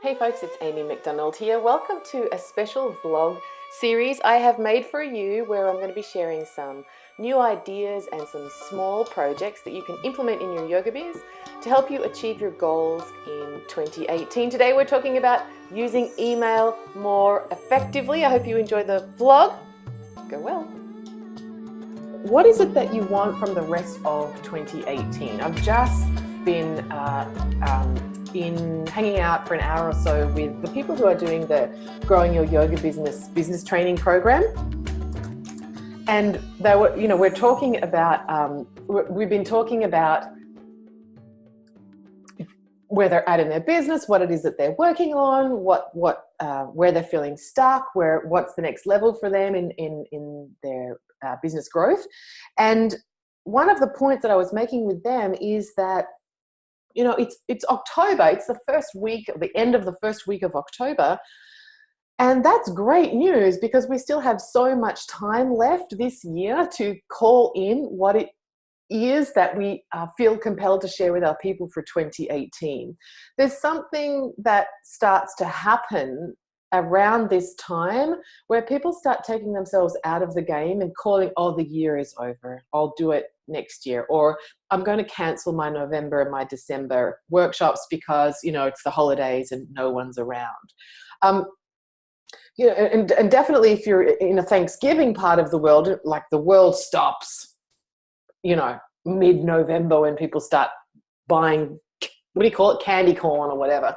Hey folks, it's Amy McDonald here. Welcome to a special vlog series I have made for you where I'm going to be sharing some new ideas and some small projects that you can implement in your yoga biz to help you achieve your goals in 2018. Today we're talking about using email more effectively. I hope you enjoy the vlog. Go well. What is it that you want from the rest of 2018? I've just been hanging out for an hour or so with the people who are doing the Growing Your Yoga business training program, and they were, we're talking about we've been talking about where they're at in their business, what it is that they're working on, where they're feeling stuck, what's the next level for them in their business growth. And one of the points that I was making with them is that it's October. It's the first week, the end of the first week of October. And that's great news because we still have so much time left this year to call in what it is that we feel compelled to share with our people for 2018. There's something that starts to happen around this time where people start taking themselves out of the game and calling, oh, the year is over, I'll do it next year, or I'm going to cancel my November and my December workshops because it's the holidays and no one's around. And definitely if you're in a Thanksgiving part of the world, like the world stops mid-November when people start buying, what do you call it, candy corn or whatever.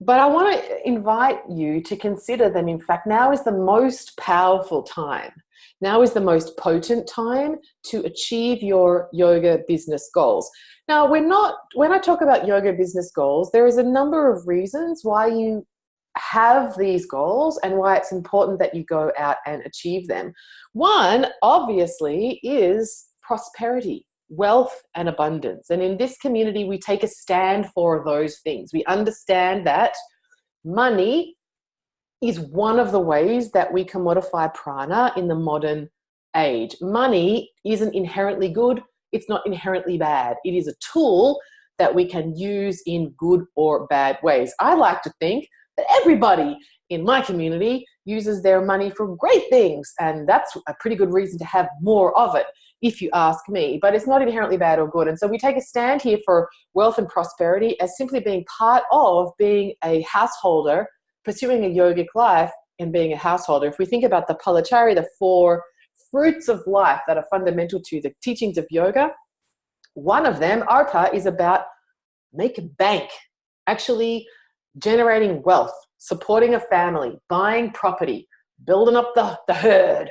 But I want to invite you to consider that, in fact, now is the most powerful time. Now is the most potent time to achieve your yoga business goals. Now, when I talk about yoga business goals, there is a number of reasons why you have these goals and why it's important that you go out and achieve them. One, obviously, is prosperity, wealth and abundance. And in this community, we take a stand for those things. We understand that money is one of the ways that we commodify prana in the modern age. Money isn't inherently good. It's not inherently bad. It is a tool that we can use in good or bad ways. I like to think that everybody in my community uses their money for great things, and that's a pretty good reason to have more of it, if you ask me. But it's not inherently bad or good. And so we take a stand here for wealth and prosperity as simply being part of being a householder, pursuing a yogic life and being a householder. If we think about the Palachari, the 4 fruits of life that are fundamental to the teachings of yoga, one of them, Artha, is about make bank, actually generating wealth, supporting a family, buying property, building up the herd,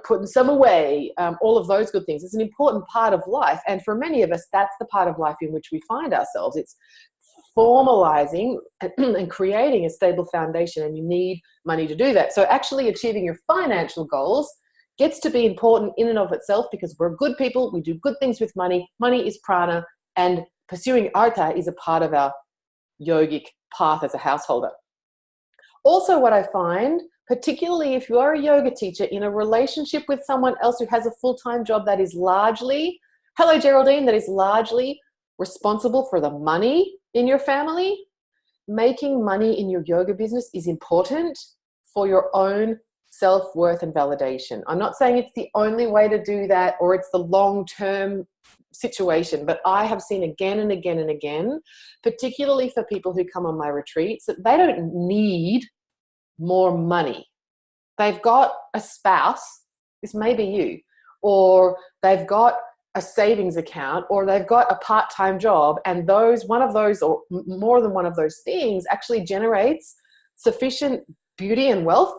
putting some away, all of those good things. It's an important part of life. And for many of us, that's the part of life in which we find ourselves. It's formalizing and creating a stable foundation, and you need money to do that. So actually achieving your financial goals gets to be important in and of itself because we're good people. We do good things with money. Money is prana, and pursuing artha is a part of our yogic path as a householder. Also, what I find, particularly if you are a yoga teacher in a relationship with someone else who has a full-time job that is largely, hello Geraldine, that is largely responsible for the money in your family, making money in your yoga business is important for your own self-worth and validation. I'm not saying it's the only way to do that or it's the long-term situation, but I have seen again and again and again, particularly for people who come on my retreats, that they don't need more money. They've got a spouse, this may be you, or they've got a savings account, or they've got a part-time job, and one of those or more than one of those things actually generates sufficient beauty and wealth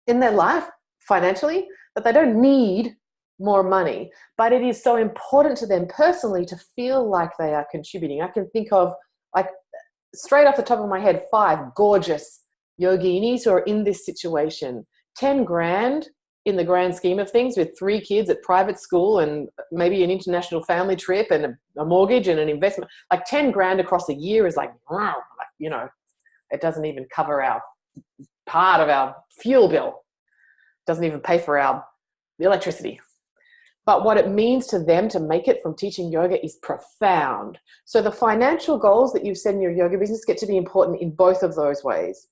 in their life financially that they don't need more money. But it is so important to them personally to feel like they are contributing. I can think of, like, straight off the top of my head, 5 gorgeous yoginis who are in this situation. 10 grand in the grand scheme of things, with 3 kids at private school and maybe an international family trip and a mortgage and an investment. Like 10 grand across a year is like, wow, it doesn't even cover our part of our fuel bill. Doesn't even pay for our electricity. But what it means to them to make it from teaching yoga is profound. So the financial goals that you've set in your yoga business get to be important in both of those ways.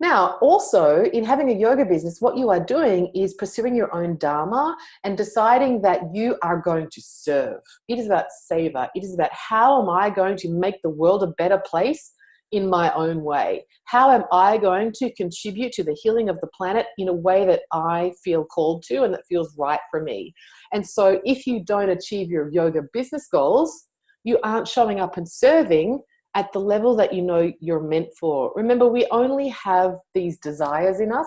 Now, also in having a yoga business, what you are doing is pursuing your own dharma and deciding that you are going to serve. It is about savor. It is about how am I going to make the world a better place in my own way? How am I going to contribute to the healing of the planet in a way that I feel called to and that feels right for me? And so if you don't achieve your yoga business goals, you aren't showing up and serving at the level that you know you're meant for. Remember, we only have these desires in us.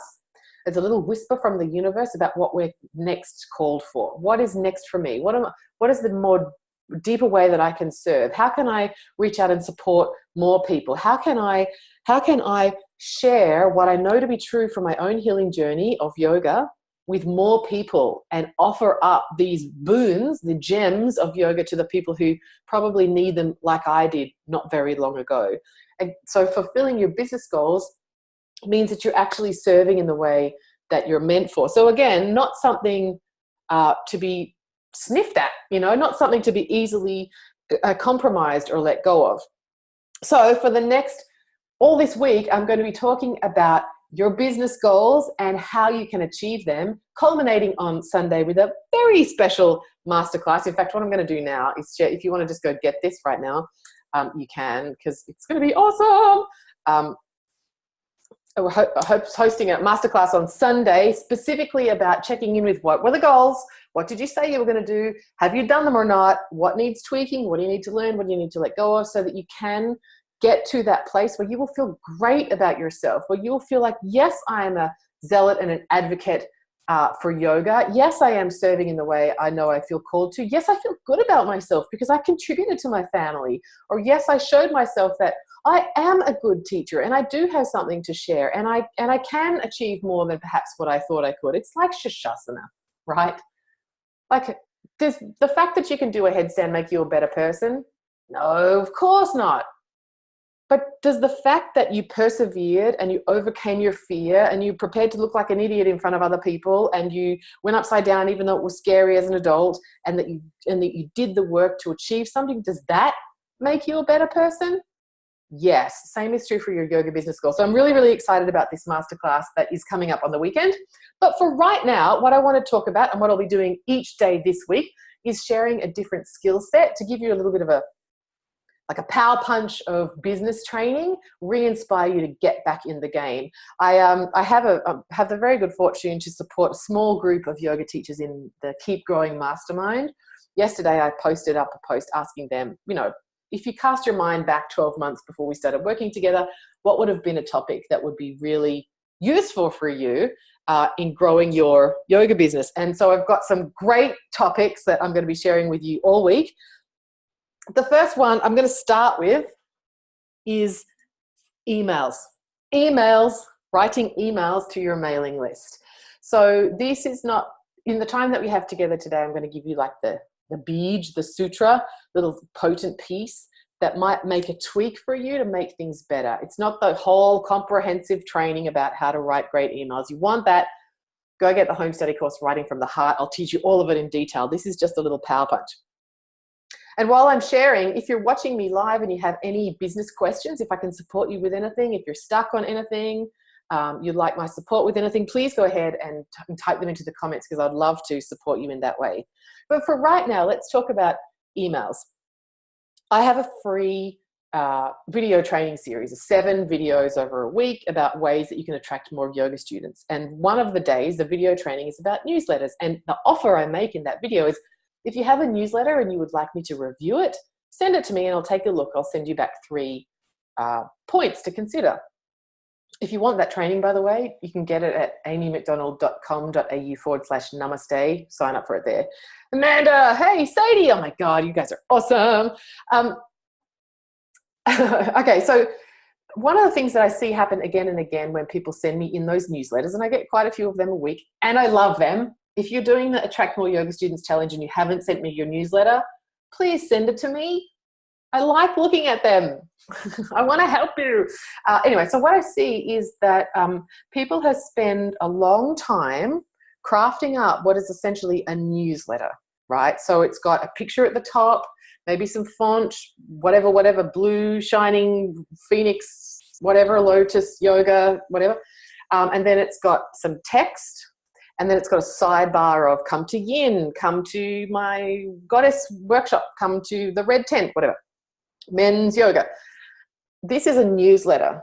There's a little whisper from the universe about what we're next called for. What is next for me? What is the more deeper way that I can serve? How can I reach out and support more people? How can I share what I know to be true from my own healing journey of yoga with more people and offer up these boons, the gems of yoga to the people who probably need them like I did not very long ago. And so fulfilling your business goals means that you're actually serving in the way that you're meant for. So again, not something to be sniffed at, not something to be easily compromised or let go of. So for all this week, I'm going to be talking about your business goals and how you can achieve them, culminating on Sunday with a very special masterclass. In fact, what I'm going to do now is share, if you want to just go get this right now, you can, because it's going to be awesome. We're hosting a masterclass on Sunday specifically about checking in with what were the goals, what did you say you were going to do, have you done them or not, what needs tweaking, what do you need to learn, what do you need to let go of, so that you can get to that place where you will feel great about yourself, where you will feel like, yes, I am a zealot and an advocate for yoga. Yes, I am serving in the way I know I feel called to. Yes, I feel good about myself because I contributed to my family. Or yes, I showed myself that I am a good teacher and I do have something to share, and I can achieve more than perhaps what I thought I could. It's like Shasana, right? Like, does the fact that you can do a headstand make you a better person? No, of course not. But does the fact that you persevered and you overcame your fear and you prepared to look like an idiot in front of other people and you went upside down even though it was scary as an adult, and that you did the work to achieve something, does that make you a better person? Yes. Same is true for your yoga business goal. So I'm really, really excited about this masterclass that is coming up on the weekend. But for right now, what I want to talk about and what I'll be doing each day this week is sharing a different skill set to give you a little bit of a power punch of business training, re-inspire you to get back in the game. I have the very good fortune to support a small group of yoga teachers in the Keep Growing Mastermind. Yesterday, I posted up a post asking them, if you cast your mind back 12 months before we started working together, what would have been a topic that would be really useful for you in growing your yoga business? And so I've got some great topics that I'm going to be sharing with you all week. The first one I'm going to start with is emails. Writing emails to your mailing list. So this is not, in the time that we have together today, I'm going to give you like the Bij, the sutra, little potent piece that might make a tweak for you to make things better. It's not the whole comprehensive training about how to write great emails. You want that, go get the home study course, Writing from the Heart. I'll teach you all of it in detail. This is just a little power punch. And while I'm sharing, if you're watching me live and you have any business questions, if I can support you with anything, if you're stuck on anything, you'd like my support with anything, please go ahead and type them into the comments, because I'd love to support you in that way. But for right now, let's talk about emails. I have a free video training series of 7 videos over a week about ways that you can attract more yoga students. And one of the days, the video training is about newsletters. And the offer I make in that video is, if you have a newsletter and you would like me to review it, send it to me and I'll take a look. I'll send you back 3 points to consider. If you want that training, by the way, you can get it at amymcdonald.com.au/namaste. Sign up for it there. Amanda, hey, Sadie, oh my God, you guys are awesome. Okay, so one of the things that I see happen again and again when people send me in those newsletters, and I get quite a few of them a week, and I love them. If you're doing the Attract More Yoga Students Challenge and you haven't sent me your newsletter, please send it to me. I like looking at them. I want to help you. Anyway, so what I see is that people have spent a long time crafting up what is essentially a newsletter, right? So it's got a picture at the top, maybe some font, whatever, blue, shining, phoenix, whatever, lotus, yoga, whatever. And then it's got some text, and then it's got a sidebar of come to Yin, come to my goddess workshop, come to the red tent, whatever, men's yoga. This is a newsletter,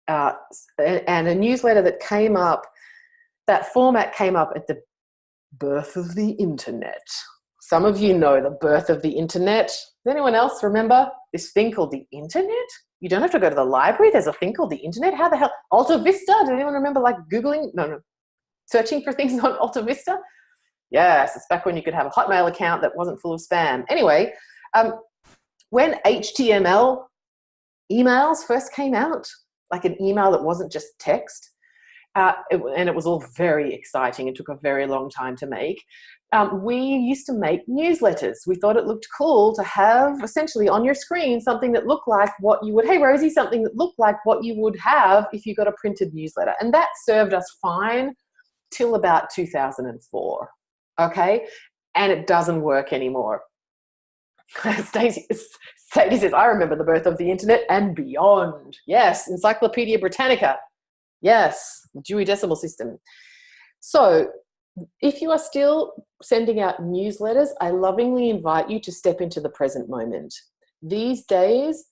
and a newsletter that came up, that format came up at the birth of the internet. Some of you know the birth of the internet. Does anyone else remember this thing called the internet? You don't have to go to the library. There's a thing called the internet. How the hell? Alta Vista? Does anyone remember like Googling? No. Searching for things on Alta Vista? Yes, it's back when you could have a Hotmail account that wasn't full of spam. Anyway, when HTML emails first came out, like an email that wasn't just text, and it was all very exciting. It took a very long time to make. We used to make newsletters. We thought it looked cool to have essentially on your screen something that looked like what you would, hey Rosie, something that looked like what you would have if you got a printed newsletter. And that served us fine till about 2004, okay? And it doesn't work anymore. Stacey says, I remember the birth of the internet and beyond. Yes, Encyclopedia Britannica. Yes, Dewey Decimal System. So if you are still sending out newsletters, I lovingly invite you to step into the present moment. These days,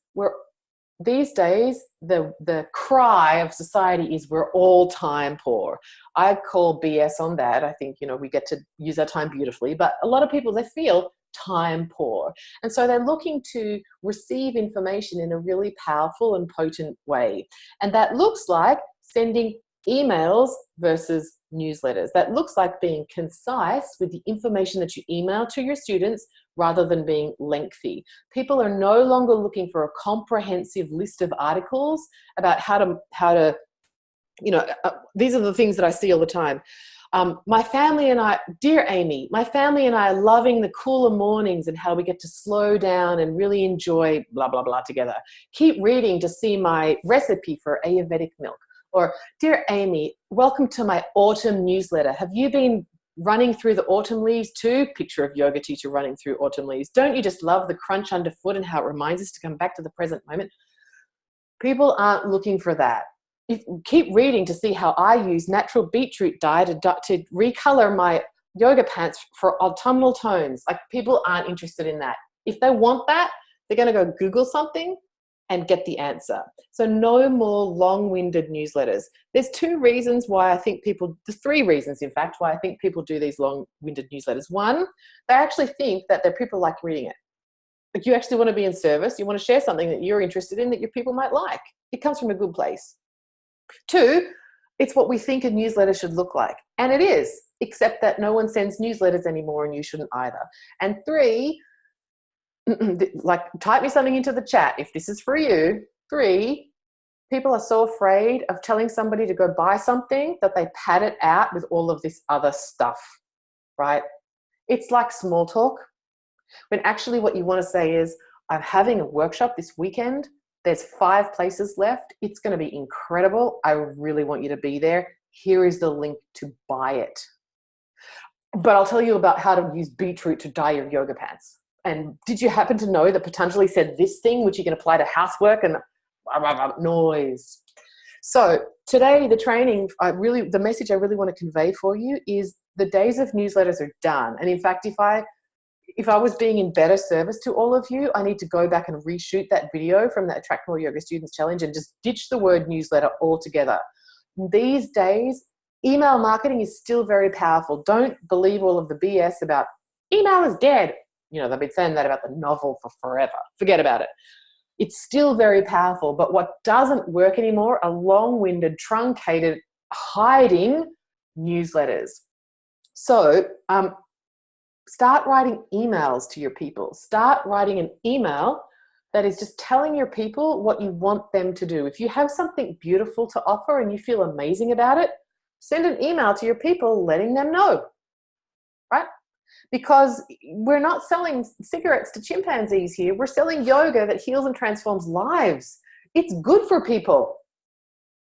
the cry of society is we're all time poor. I call BS on that. I think, we get to use our time beautifully, but a lot of people, they feel time poor. And so they're looking to receive information in a really powerful and potent way. And that looks like sending emails versus newsletters. That looks like being concise with the information that you email to your students rather than being lengthy. People are no longer looking for a comprehensive list of articles about how to these are the things that I see all the time. My family and I, dear Amy, my family and I are loving the cooler mornings and how we get to slow down and really enjoy blah, blah, blah together. Keep reading to see my recipe for Ayurvedic milk. Or, dear Amy, welcome to my autumn newsletter. Have you been running through the autumn leaves too? Picture of yoga teacher running through autumn leaves. Don't you just love the crunch underfoot and how it reminds us to come back to the present moment? People aren't looking for that. Keep reading to see how I use natural beetroot dye to recolor my yoga pants for autumnal tones. Like, people aren't interested in that. If they want that, they're going to go Google something and get the answer. So no more long-winded newsletters. There's three reasons, in fact, why I think people do these long-winded newsletters. One, they actually think that their people like reading it. Like, you actually want to be in service. You want to share something that you're interested in that your people might like. It comes from a good place. Two, it's what we think a newsletter should look like. And it is, except that no one sends newsletters anymore and you shouldn't either. And three, like, type me something into the chat if this is for you. Three, people are so afraid of telling somebody to go buy something that they pad it out with all of this other stuff, right? It's like small talk, when actually what you want to say is, I'm having a workshop this weekend. There's 5 places left. It's going to be incredible. I really want you to be there. Here is the link to buy it. But I'll tell you about how to use beetroot to dye your yoga pants. And did you happen to know that Patanjali said this thing, which you can apply to housework and noise? So today, the message I really want to convey for you is the days of newsletters are done. And in fact, if I was being in better service to all of you, I need to go back and reshoot that video from the Attract More Yoga Students Challenge and just ditch the word newsletter altogether. These days, email marketing is still very powerful. Don't believe all of the BS about email is dead. They've been saying that about the novel for forever. Forget about it. It's still very powerful. But what doesn't work anymore are long-winded, truncated, hiding newsletters. So start writing emails to your people. Start writing an email that is just telling your people what you want them to do. If you have something beautiful to offer and you feel amazing about it, send an email to your people letting them know, right? Because we're not selling cigarettes to chimpanzees here. We're selling yoga that heals and transforms lives. It's good for people.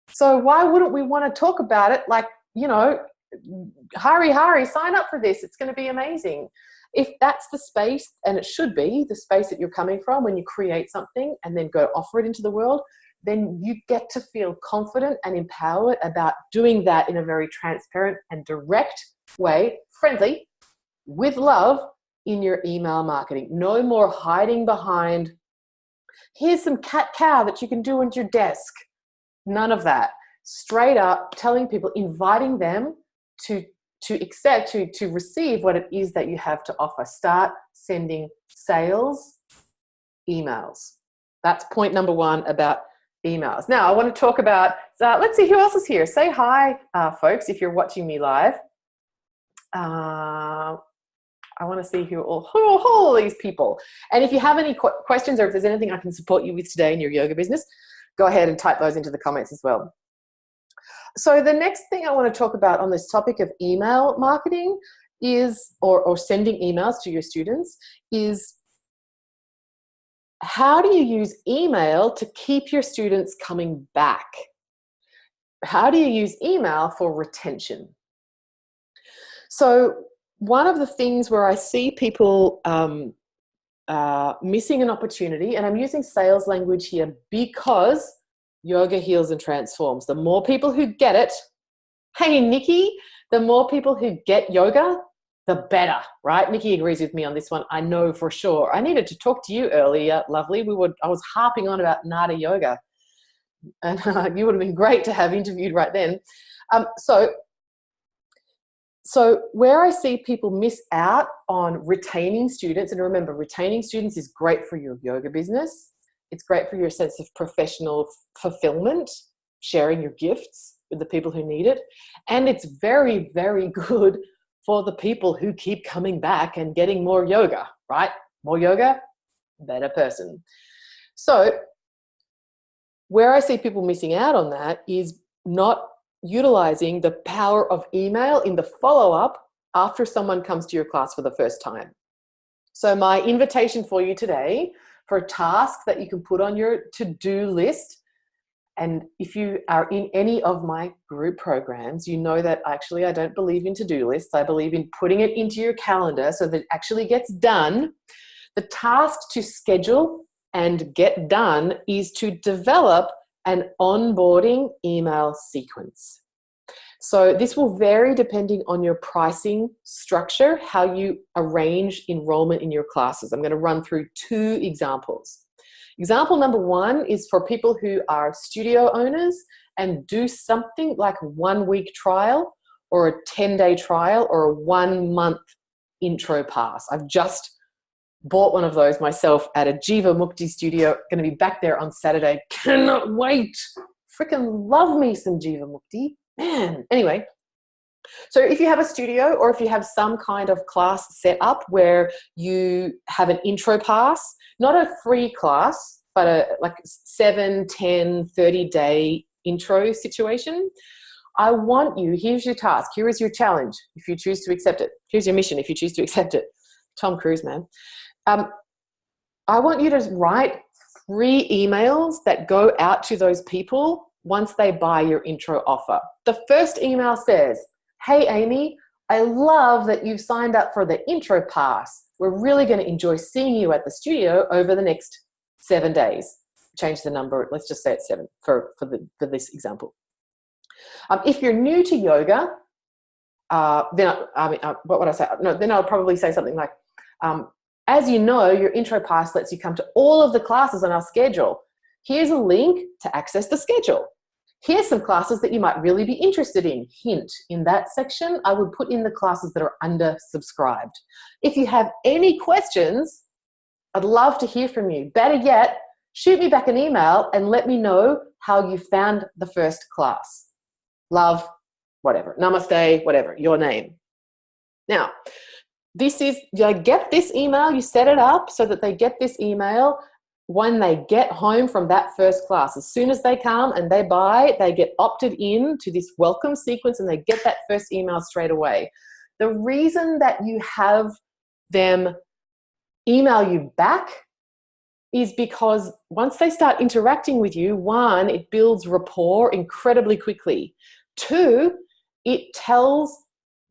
So why wouldn't we want to talk about it like, hurry, sign up for this. It's going to be amazing. If that's the space, and it should be the space that you're coming from when you create something and then go offer it into the world, then you get to feel confident and empowered about doing that in a very transparent and direct way, friendly, with love in your email marketing. No more hiding behind, here's some cat cow that you can do into your desk. None of that. Straight up telling people, inviting them to accept, to receive what it is that you have to offer. Start sending sales emails. That's point number one about emails. Now, I want to talk about, let's see who else is here. Say hi, folks, if you're watching me live. I want to see who all these people. And if you have any questions, or if there's anything I can support you with today in your yoga business, go ahead and type those into the comments as well. So the next thing I want to talk about on this topic of email marketing is, or sending emails to your students, is how do you use email to keep your students coming back? How do you use email for retention? So one of the things where I see people missing an opportunity, and I'm using sales language here because yoga heals and transforms. The more people who get it, hey, Nikki, the more people who get yoga, the better, right? Nikki agrees with me on this one. I know for sure. I needed to talk to you earlier, lovely. I was harping on about Nada yoga, and you would have been great to have interviewed right then. So where I see people miss out on retaining students, and remember, retaining students is great for your yoga business. It's great for your sense of professional fulfillment, sharing your gifts with the people who need it. And it's very, very good for the people who keep coming back and getting more yoga, right? More yoga, better person. So where I see people missing out on that is not utilizing the power of email in the follow-up after someone comes to your class for the first time. So my invitation for you today, for a task that you can put on your to-do list, and if you are in any of my group programs, you know that actually I don't believe in to-do lists. I believe in putting it into your calendar so that it actually gets done. The task to schedule and get done is to develop an onboarding email sequence. So this will vary depending on your pricing structure, how you arrange enrollment in your classes. I'm going to run through two examples. Example number one is for people who are studio owners and do something like a 1-week trial or a 10-day trial or a 1-month intro pass. I've just bought one of those myself at a Jiva Mukti studio. Going to be back there on Saturday. Cannot wait. Freaking love me some Jiva Mukti. Man. Anyway, so if you have a studio or if you have some kind of class set up where you have an intro pass, not a free class, but a like 7, 10, 30-day intro situation, I want you, here's your task, here is your challenge if you choose to accept it. Here's your mission if you choose to accept it. Tom Cruise, man. I want you to write 3 emails that go out to those people once they buy your intro offer. The first email says, hey, Amy, I love that you've signed up for the intro pass. We're really going to enjoy seeing you at the studio over the next 7 days. Change the number. Let's just say it's 7 for this example. If you're new to yoga, what would I say? No, then I'll probably say something like, as you know, your intro pass lets you come to all of the classes on our schedule. Here's a link to access the schedule. Here's some classes that you might really be interested in. Hint, in that section, I would put in the classes that are undersubscribed. If you have any questions, I'd love to hear from you. Better yet, shoot me back an email and let me know how you found the first class. Love, whatever, namaste, whatever, your name. Now, this is, you get this email, you set it up so that they get this email when they get home from that first class. As soon as they come and they buy, they get opted in to this welcome sequence and they get that first email straight away. The reason that you have them email you back is because once they start interacting with you, 1, it builds rapport incredibly quickly. 2, it tells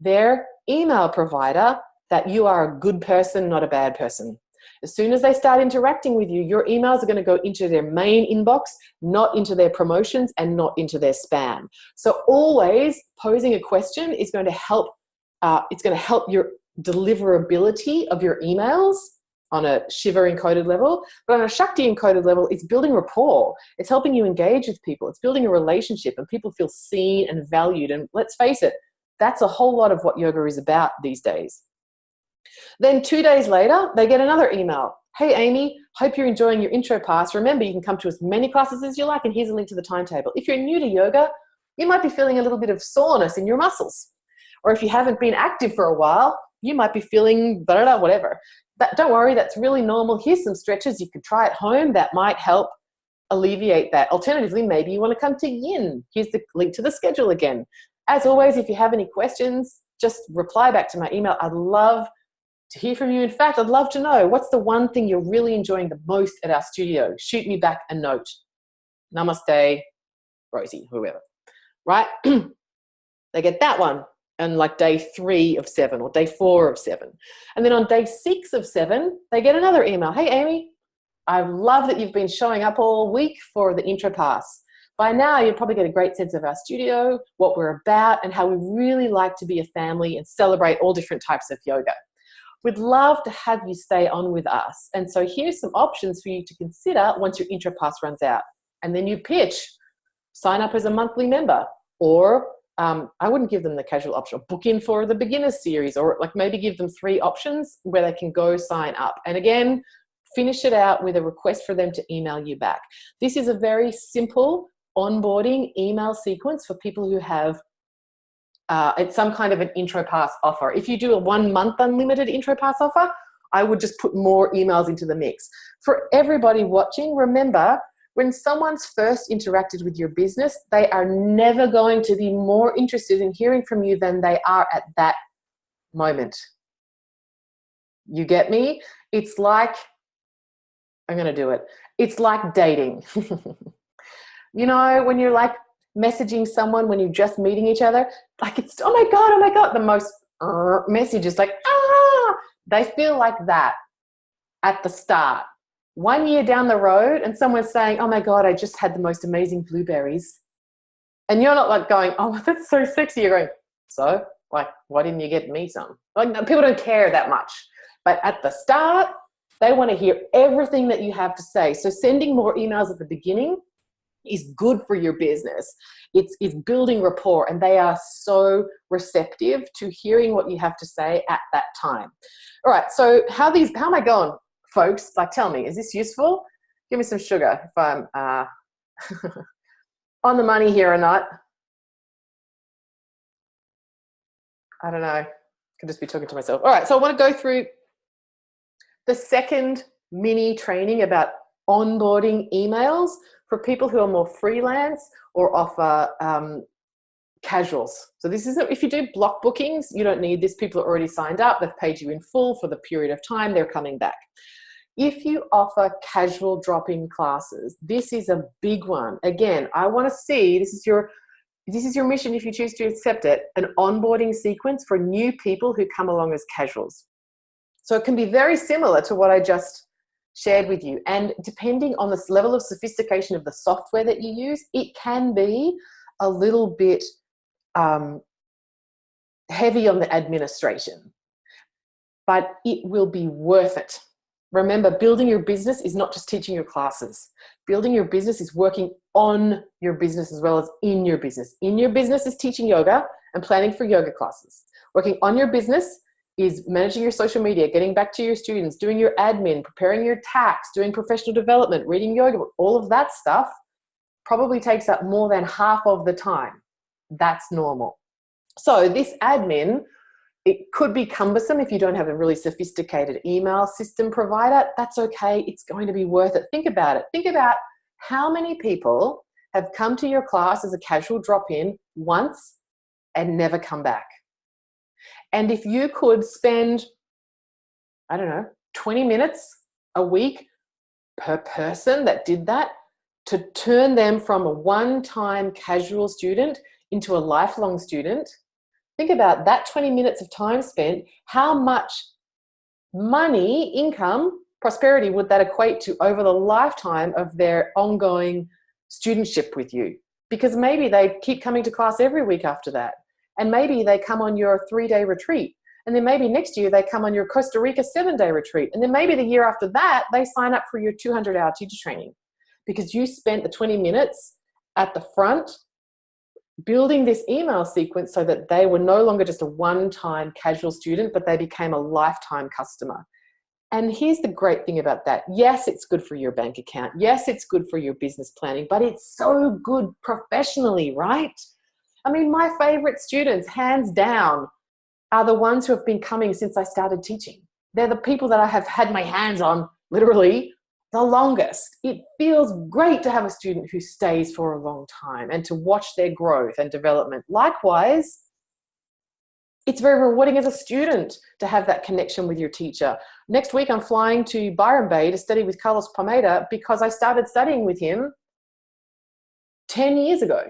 their email provider that you are a good person, not a bad person. As soon as they start interacting with you, your emails are going to go into their main inbox, not into their promotions and not into their spam. So always posing a question is going to help. It's going to help your deliverability of your emails on a Shiva encoded level, but on a Shakti encoded level, it's building rapport. It's helping you engage with people. It's building a relationship, and people feel seen and valued. And let's face it, that's a whole lot of what yoga is about these days. Then 2 days later, they get another email. Hey, Amy, hope you're enjoying your intro pass. Remember, you can come to as many classes as you like, and here's a link to the timetable. If you're new to yoga, you might be feeling a little bit of soreness in your muscles. Or if you haven't been active for a while, you might be feeling whatever. Don't worry, that's really normal. Here's some stretches you could try at home that might help alleviate that. Alternatively, maybe you want to come to Yin. Here's the link to the schedule again. As always, if you have any questions, just reply back to my email. I'd love to hear from you. In fact, I'd love to know what's the one thing you're really enjoying the most at our studio. Shoot me back a note. Namaste, Rosie, whoever. Right? They get that one on like day 3 of 7 or day 4 of 7. And then on day 6 of 7, they get another email. Hey, Amy, I love that you've been showing up all week for the intro pass. By now, you'll probably get a great sense of our studio, what we're about, and how we really like to be a family and celebrate all different types of yoga. We'd love to have you stay on with us. And so here's some options for you to consider once your intro pass runs out. And then you pitch, sign up as a monthly member, or I wouldn't give them the casual option, book in for the beginner series, or like maybe give them 3 options where they can go sign up. And again, finish it out with a request for them to email you back. This is a very simple onboarding email sequence for people who have it's some kind of an intro pass offer. If you do a 1-month unlimited intro pass offer, I would just put more emails into the mix. For everybody watching, remember, when someone's first interacted with your business, they are never going to be more interested in hearing from you than they are at that moment. You get me? It's like, I'm going to do it. It's like dating. You know, when you're like messaging someone when you're just meeting each other, like it's, oh my God, the most message is like, they feel like that at the start. 1 year down the road and someone's saying, oh my God, I just had the most amazing blueberries. And you're not like going, oh, that's so sexy. You're going, so like, why didn't you get me some? Like, people don't care that much. But at the start, they want to hear everything that you have to say. So sending more emails at the beginning is good for your business. It's building rapport, and they are so receptive to hearing what you have to say at that time. All right, so how am I going, folks? Like, tell me, is this useful? Give me some sugar if I'm on the money here or not. I don't know. I could just be talking to myself. All right, so I want to go through the second mini training about onboarding emails for people who are more freelance or offer casuals. So this is, if you do block bookings, you don't need this. People are already signed up. They've paid you in full for the period of time. They're coming back. If you offer casual drop-in classes, this is a big one. Again, I want to see, this is your mission if you choose to accept it, an onboarding sequence for new people who come along as casuals. So it can be very similar to what I just shared with you. And depending on the level of sophistication of the software that you use, it can be a little bit heavy on the administration, but it will be worth it. Remember, building your business is not just teaching your classes. Building your business is working on your business as well as in your business. In your business is teaching yoga and planning for yoga classes. Working on your business is managing your social media, getting back to your students, doing your admin, preparing your tax, doing professional development, reading yoga. All of that stuff probably takes up more than half of the time. That's normal. So this admin, it could be cumbersome if you don't have a really sophisticated email system provider. That's okay. It's going to be worth it. Think about it. Think about how many people have come to your class as a casual drop-in once and never come back. And if you could spend, 20 minutes a week per person that did that, to turn them from a one-time casual student into a lifelong student, think about that 20 minutes of time spent, how much money, income, prosperity would that equate to over the lifetime of their ongoing studentship with you? Because maybe they keep coming to class every week after that. And maybe they come on your 3-day retreat. And then maybe next year they come on your Costa Rica 7-day retreat. And then maybe the year after that, they sign up for your 200-hour teacher training because you spent the 20 minutes at the front building this email sequence so that they were no longer just a one-time casual student, but they became a lifetime customer. And here's the great thing about that. Yes, it's good for your bank account. Yes, it's good for your business planning, but it's so good professionally, right? I mean, my favorite students, hands down, are the ones who have been coming since I started teaching. They're the people that I have had my hands on literally the longest. It feels great to have a student who stays for a long time and to watch their growth and development. Likewise, it's very rewarding as a student to have that connection with your teacher. Next week, I'm flying to Byron Bay to study with Carlos Pomeda because I started studying with him 10 years ago.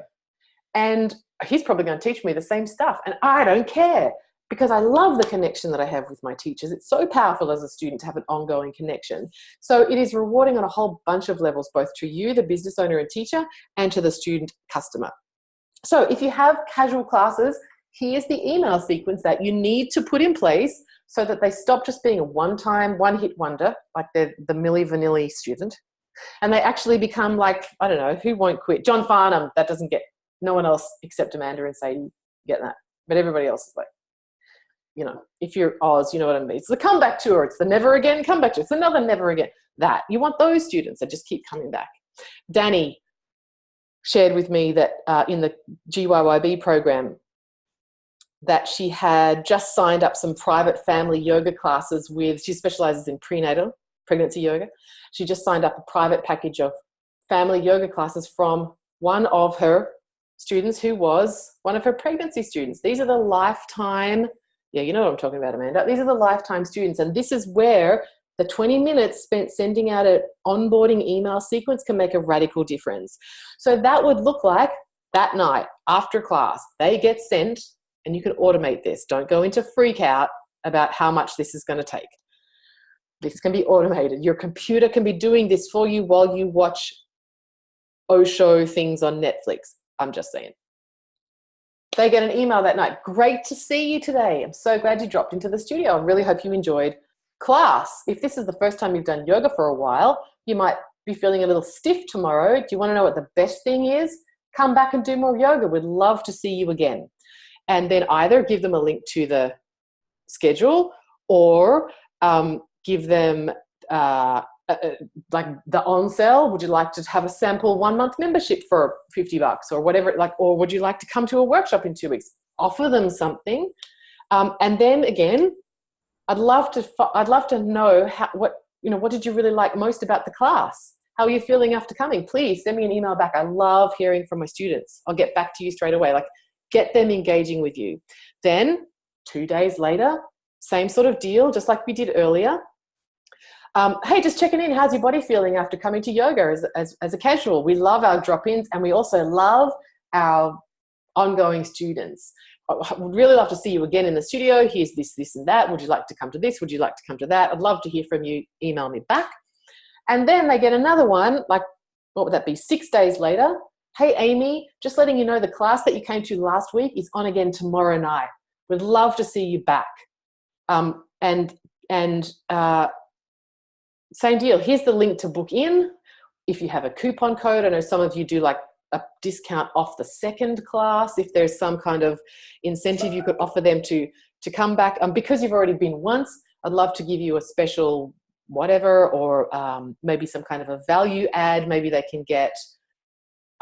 And he's probably going to teach me the same stuff. And I don't care because I love the connection that I have with my teachers. It's so powerful as a student to have an ongoing connection. So it is rewarding on a whole bunch of levels, both to you, the business owner and teacher, and to the student customer. So if you have casual classes, here's the email sequence that you need to put in place so that they stop just being a one-time, one-hit wonder, like they're the Milli Vanilli student, and they actually become like, I don't know, who won't quit? John Farnham, that doesn't get, no one else except Amanda and Sadie get that. But everybody else is like, you know, if you're Oz, you know what I mean. It's the comeback tour. It's the never again comeback tour. It's another never again. That. You want those students that just keep coming back. Danny shared with me that in the GYYB program that she had just signed up some private family yoga classes with, she specializes in prenatal pregnancy yoga. She just signed up a private package of family yoga classes from one of her students who was one of her pregnancy students. These are the lifetime, yeah, you know what I'm talking about, Amanda. These are the lifetime students. And this is where the 20 minutes spent sending out an onboarding email sequence can make a radical difference. So that would look like that night after class, they get sent, and you can automate this. Don't go into freak out about how much this is going to take. This can be automated. Your computer can be doing this for you while you watch Osho things on Netflix. I'm just saying. They get an email that night. Great to see you today. I'm so glad you dropped into the studio. I really hope you enjoyed class. If this is the first time you've done yoga for a while, you might be feeling a little stiff tomorrow. Do you want to know what the best thing is? Come back and do more yoga. We'd love to see you again. And then either give them a link to the schedule or give them like the on sale. Would you like to have a sample 1-month membership for $50 or whatever? Like, or would you like to come to a workshop in 2 weeks? Offer them something, and then again, I'd love to know what did you really like most about the class? How are you feeling after coming? Please send me an email back. I love hearing from my students. I'll get back to you straight away. Like, get them engaging with you. Then 2 days later, same sort of deal, just like we did earlier. Hey, just checking in. How's your body feeling after coming to yoga as a casual? We love our drop-ins and we also love our ongoing students. I would really love to see you again in the studio. Here's this, this, and that. Would you like to come to this? Would you like to come to that? I'd love to hear from you. Email me back. And then they get another one, like, what would that be? 6 days later. Hey, Amy, just letting you know the class that you came to last week is on again tomorrow night. We'd love to see you back. Same deal. Here's the link to book in. If you have a coupon code, I know some of you do like a discount off the second class. If there's some kind of incentive you could offer them to come back. Because you've already been once, I'd love to give you a special whatever, or maybe some kind of a value add. Maybe they can get,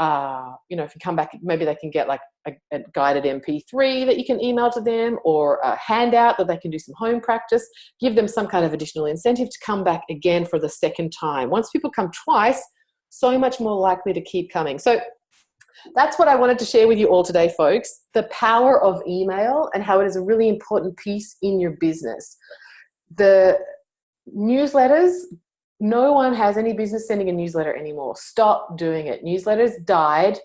if you come back, maybe they can get like a guided MP3 that you can email to them, or a handout that they can do some home practice. Give them some kind of additional incentive to come back again for the second time. Once people come twice, so much more likely to keep coming. So that's what I wanted to share with you all today, folks. The power of email and how it is a really important piece in your business. The newsletters, no one has any business sending a newsletter anymore. Stop doing it. Newsletters died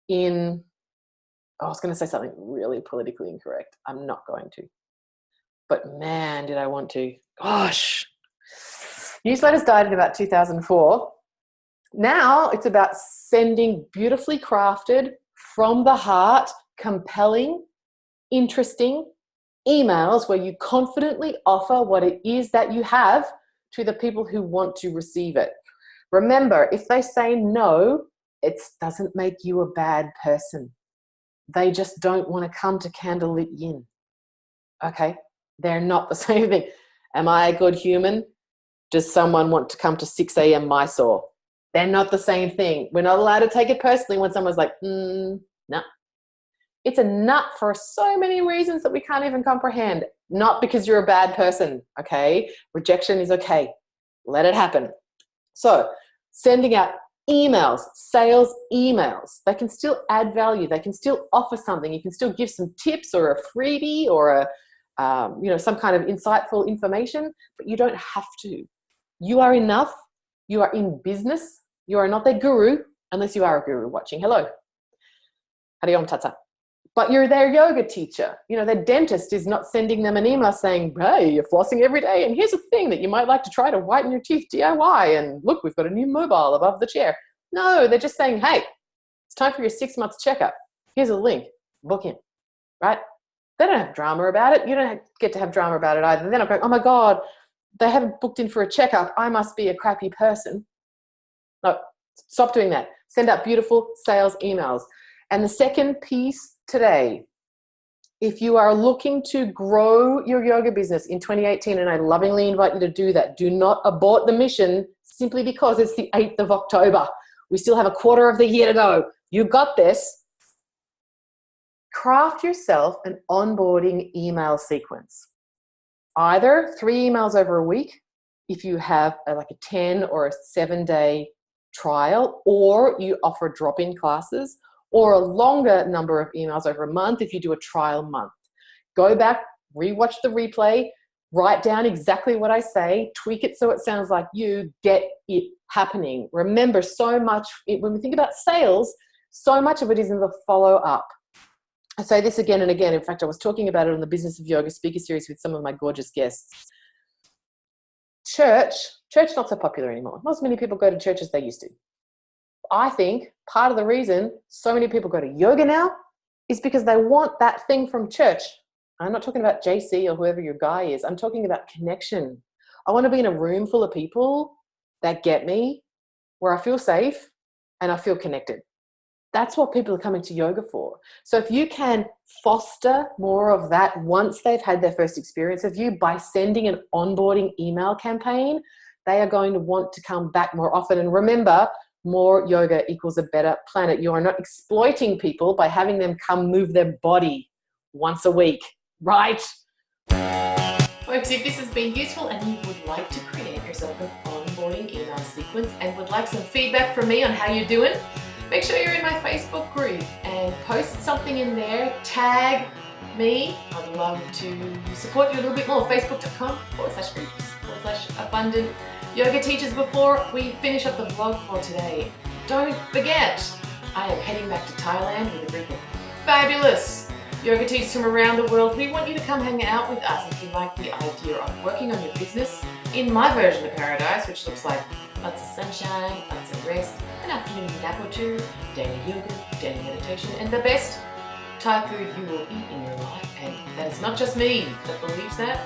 in, I was going to say something really politically incorrect. I'm not going to. But man, did I want to. Gosh. Newsletters died in about 2004. Now it's about sending beautifully crafted, from the heart, compelling, interesting emails where you confidently offer what it is that you have to the people who want to receive it. Remember, if they say no, it doesn't make you a bad person. They just don't want to come to Candlelit Yin. Okay? They're not the same thing. Am I a good human? Does someone want to come to 6 a.m. Mysore? They're not the same thing. We're not allowed to take it personally when someone's like, no. It's a nut for so many reasons that we can't even comprehend. Not because you're a bad person, okay? Rejection is okay. Let it happen. So, sending out emails, sales emails, they can still add value. They can still offer something. You can still give some tips or a freebie or some kind of insightful information, but you don't have to. You are enough. You are in business. You are not their guru unless you are a guru watching. Hello. Hari Om Tata. But you're their yoga teacher. Their dentist is not sending them an email saying, hey, you're flossing every day, and here's a thing that you might like to try to whiten your teeth DIY, and look, we've got a new mobile above the chair. No, they're just saying, hey, it's time for your 6-month checkup. Here's a link. Book in, right? They don't have drama about it. You don't get to have drama about it either. They're not going, oh my God, they haven't booked in for a checkup. I must be a crappy person. No, stop doing that. Send out beautiful sales emails. And the second piece today, if you are looking to grow your yoga business in 2018, and I lovingly invite you to do that, do not abort the mission simply because it's the 8th of October. We still have a quarter of the year to go. You got this. Craft yourself an onboarding email sequence. Either 3 emails over a week if you have like a 10 or a 7-day trial, or you offer drop-in classes, or a longer number of emails over a month if you do a trial month. Go back, rewatch the replay, write down exactly what I say, tweak it so it sounds like you, get it happening. Remember, so much, when we think about sales, so much of it is in the follow-up. I say this again and again. In fact, I was talking about it on the Business of Yoga speaker series with some of my gorgeous guests. Church not so popular anymore. Not as many people go to church as they used to. I think part of the reason so many people go to yoga now is because they want that thing from church. I'm not talking about JC or whoever your guy is. I'm talking about connection. I want to be in a room full of people that get me, where I feel safe and I feel connected. That's what people are coming to yoga for. So if you can foster more of that once they've had their first experience of you by sending an onboarding email campaign, they are going to want to come back more often. And remember, more yoga equals a better planet. You are not exploiting people by having them come move their body once a week, right? Folks, if this has been useful and you would like to create yourself an onboarding email sequence and would like some feedback from me on how you're doing, make sure you're in my Facebook group and post something in there, tag me. I'd love to support you a little bit more. Facebook.com/groups/abundant yoga teachers. Before we finish up the vlog for today, don't forget, I am heading back to Thailand with a group of fabulous yoga teachers from around the world. We want you to come hang out with us if you like the idea of working on your business in my version of paradise, which looks like lots of sunshine, lots of rest, an afternoon nap or two, daily yoga, daily meditation, and the best Thai food you will eat in your life. And that is not just me that believes that.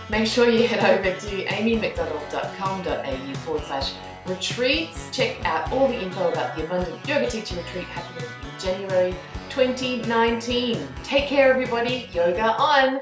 Make sure you head over to amymcdonald.com.au/retreats. Check out all the info about the Abundant Yoga Teacher Retreat happening in January 2019. Take care, everybody. Yoga on.